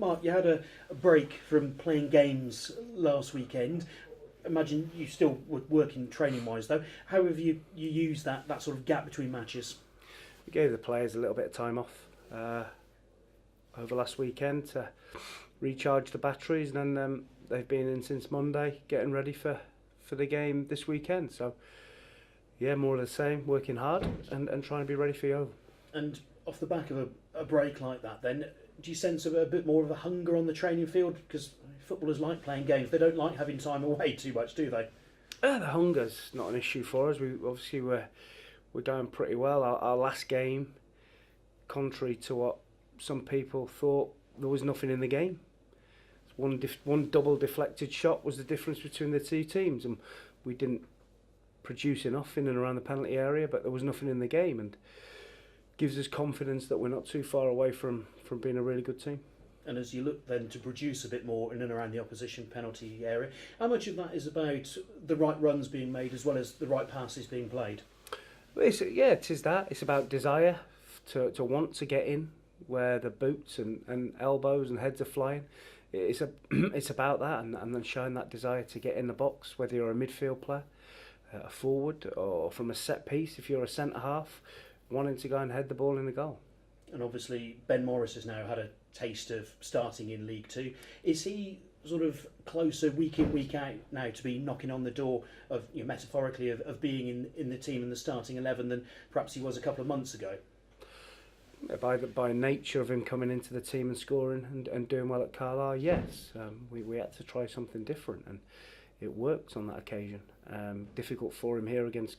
Mark, you had a break from playing games last weekend. Imagine you still were working training-wise, though. How have you used that sort of gap between matches? We gave the players a little bit of time off over last weekend to recharge the batteries, and then they've been in since Monday, getting ready for the game this weekend. So, yeah, more of the same, working hard and trying to be ready for Yeovil. And off the back of a break like that, then, do you sense a bit more of a hunger on the training field? Because footballers like playing games. They don't like having time away too much, do they? The hunger's not an issue for us. We're going pretty well. Our last game, contrary to what some people thought, there was nothing in the game. One double deflected shot was the difference between the two teams, and we didn't produce enough in and around the penalty area, but there was nothing in the game, and gives us confidence that we're not too far away from being a really good team. And as you look then to produce a bit more in and around the opposition penalty area, how much of that is about the right runs being made as well as the right passes being played? It is that. It's about desire to want to get in where the boots and elbows and heads are flying. It's about that, and then showing that desire to get in the box, whether you're a midfield player, a forward, or from a set piece, if you're a centre half, wanting to go and head the ball in the goal. And obviously Ben Morris has now had a taste of starting in League Two. Is he sort of closer week in, week out now to be knocking on the door of, metaphorically, of being in the team in the starting 11 than perhaps he was a couple of months ago? By nature of him coming into the team and scoring and doing well at Carlisle, yes. We had to try something different, and it worked on that occasion. Difficult for him here against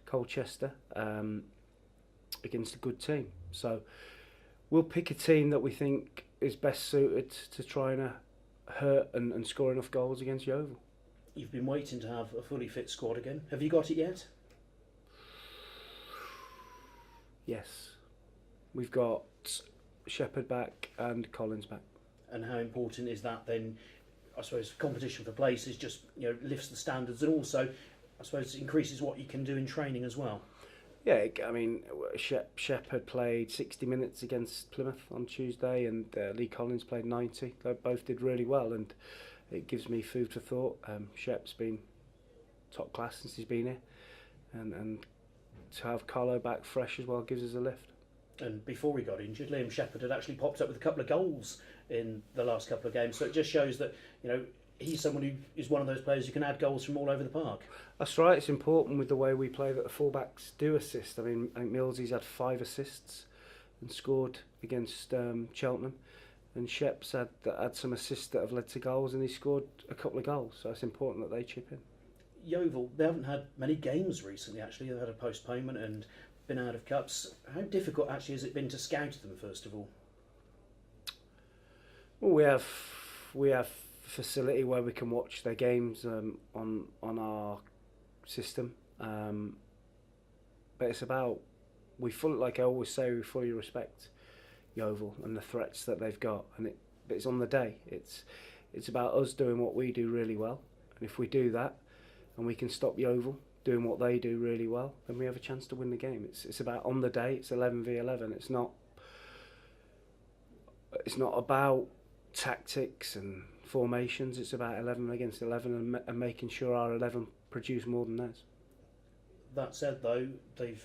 Colchester, against a good team. So we'll pick a team that we think is best suited to try and hurt and score enough goals against Yeovil. You've been waiting to have a fully fit squad again. Have you got it yet? Yes. We've got Shephard back and Collins back. And how important is that then? I suppose competition for places just lifts the standards, and also I suppose increases what you can do in training as well. Yeah, I mean, Shephard played 60 minutes against Plymouth on Tuesday, and Lee Collins played 90. They both did really well, and it gives me food for thought. Shep's been top class since he's been here, and to have Carlo back fresh as well gives us a lift. And before he got injured, Liam Shephard had actually popped up with a couple of goals in the last couple of games, so it just shows that he's someone who is one of those players who can add goals from all over the park. That's right. It's important with the way we play that the fullbacks do assist. I mean, I think Millsy's had 5 assists and scored against Cheltenham, and Shep's had some assists that have led to goals, and he scored a couple of goals. So it's important that they chip in. Yeovil, they haven't had many games recently. Actually, they've had a postponement and been out of cups. How difficult actually has it been to scout them, first of all? Well, we have facility where we can watch their games on our system, but it's about like I always say, we fully respect Yeovil and the threats that they've got, but it's on the day. It's about us doing what we do really well, and if we do that and we can stop Yeovil doing what they do really well, then we have a chance to win the game. It's about on the day. It's 11v11. It's not about tactics and formations. It's about 11 against 11 and making sure our 11 produce more than theirs. That said, though, the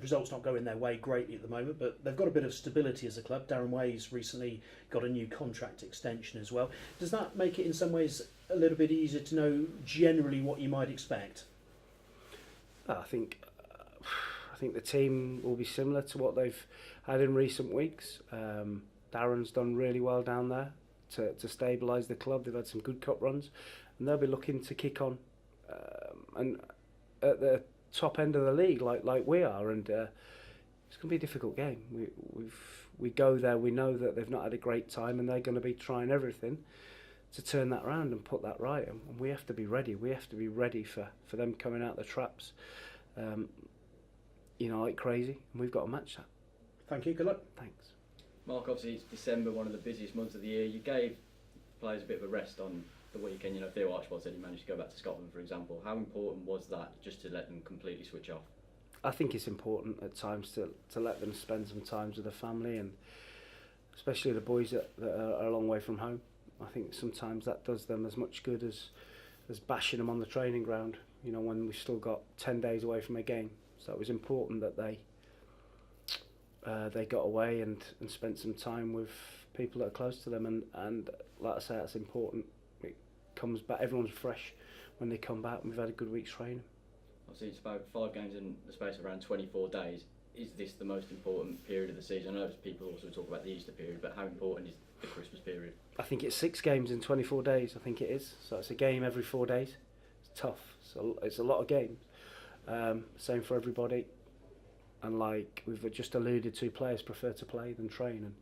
results not going their way greatly at the moment, but they've got a bit of stability as a club. Darren Way's recently got a new contract extension as well. Does that make it in some ways a little bit easier to know generally what you might expect? I think the team will be similar to what they've had in recent weeks. Darren's done really well down there to stabilise the club. They've had some good cup runs, and they'll be looking to kick on and at the top end of the league like we are. And it's going to be a difficult game. We go there. We know that they've not had a great time, and they're going to be trying everything to turn that round and put that right, and we have to be ready. We have to be ready for them coming out the traps, like crazy, and we've got to match that. Thank you, good luck. Thanks. Mark, obviously it's December, one of the busiest months of the year. You gave players a bit of a rest on the weekend. Theo Archibald said he managed to go back to Scotland, for example. How important was that, just to let them completely switch off? I think it's important at times to let them spend some time with the family and especially the boys that are a long way from home. I think sometimes that does them as much good as bashing them on the training ground, you know, when we've still got 10 days away from a game. So it was important that they got away and spent some time with people that are close to them, and like I say, that's important. It comes back, everyone's fresh when they come back, and we've had a good week's training. Obviously it's about 5 games in the space of around 24 days. Is this the most important period of the season? I know people also talk about the Easter period, but how important is the Christmas period? I think it's 6 games in 24 days, I think it is. So it's a game every 4 days. It's tough, so it's a lot of games. Same for everybody. And like we've just alluded to, players prefer to play than train, and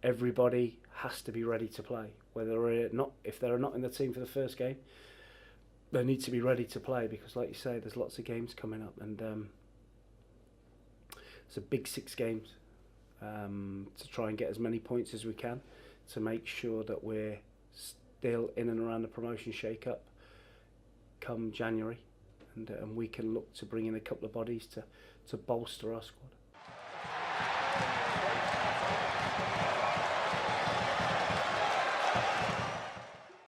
everybody has to be ready to play. If they're not in the team for the first game, they need to be ready to play, because like you say, there's lots of games coming up, and it's a big 6 games to try and get as many points as we can to make sure that we're still in and around the promotion shake-up come January, and we can look to bring in a couple of bodies to bolster our squad.